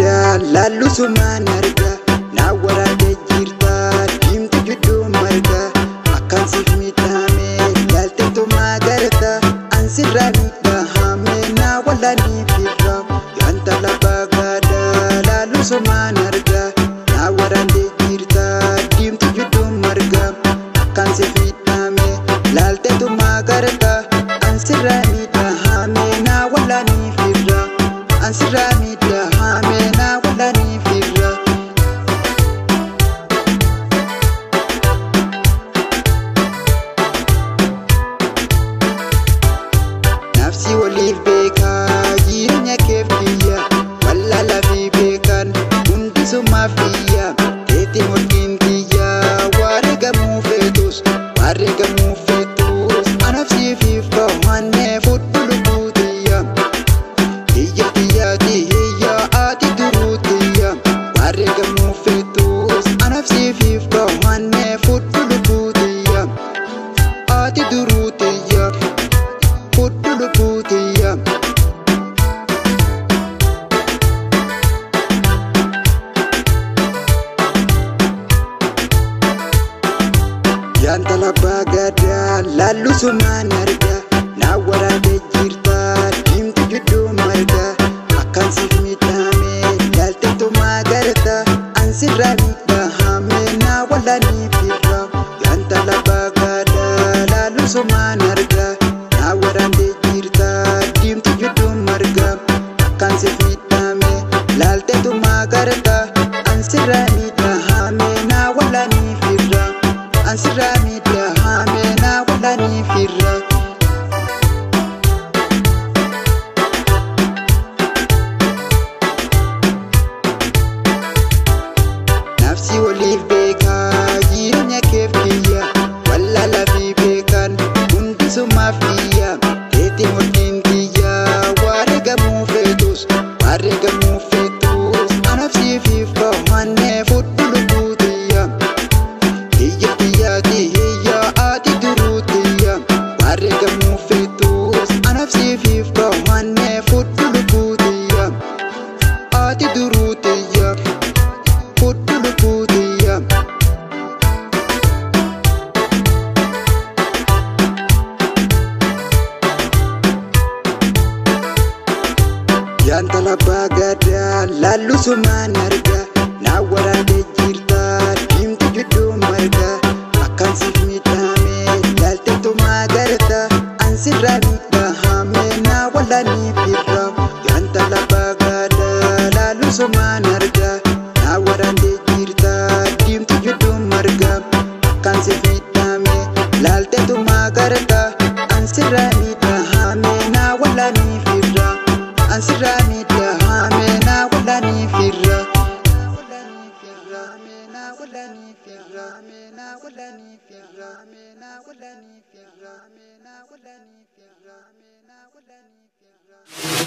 gada lalu suman harga na warade jirta dimtu judu marga akan sifmitame yalte to magarta ansirani bahame na wala ni fitra yanta la bagada lalu suman harga na warade jirta dimtu judu marga akan sifmitame yalte to magarta ansirani bahame na wala ni fitra ansirani bahame na wala ni fitra nafsi walif beka jirnya kefiya wala la fi bekan undi sumafia tete mokintiya warga mufetus anafsi fifa manne futulu butiya hiya hiya ati durutiya warga mufetus anafsi fifa manne futulu butiya ati durutiya futulu butiya yanta la bagada lalu suman harga na warade jirta dimtu judu marga akan sifmitame yalte to magarta ansirani bahame na wala ni fitra yanta la bagada lalu suman harga na warade jirta dimtu judu marga akan sifmitame yalte to magarta ansirani bahame na wala ni fitra ansirani bahame na wala ni fitra nafsi walif beka jirnya kefiya wala la fi bekan undi sumafia tete mokintiya warga mufetus anafsi fifa manne futulu butiya hiya ati durutiya warga mufetus anafsi fifa manne futulu butiya ati durutiya futulu butiya yanta la bagada lalu suman harga na warade jirta dimtu judu marga akan sifmitame yalte to magarta ansirani bahame na wala ni fitra yanta la bagada lalu suman harga na warade jirta dimtu judu marga akan sifmitame yalte to magarta ansirani bahame na wala ni fitra ansirani bahame na wala ni fitra na wala ni fitra na wala ni fitra na wala ni fitra na wala ni fitra na wala ni fitra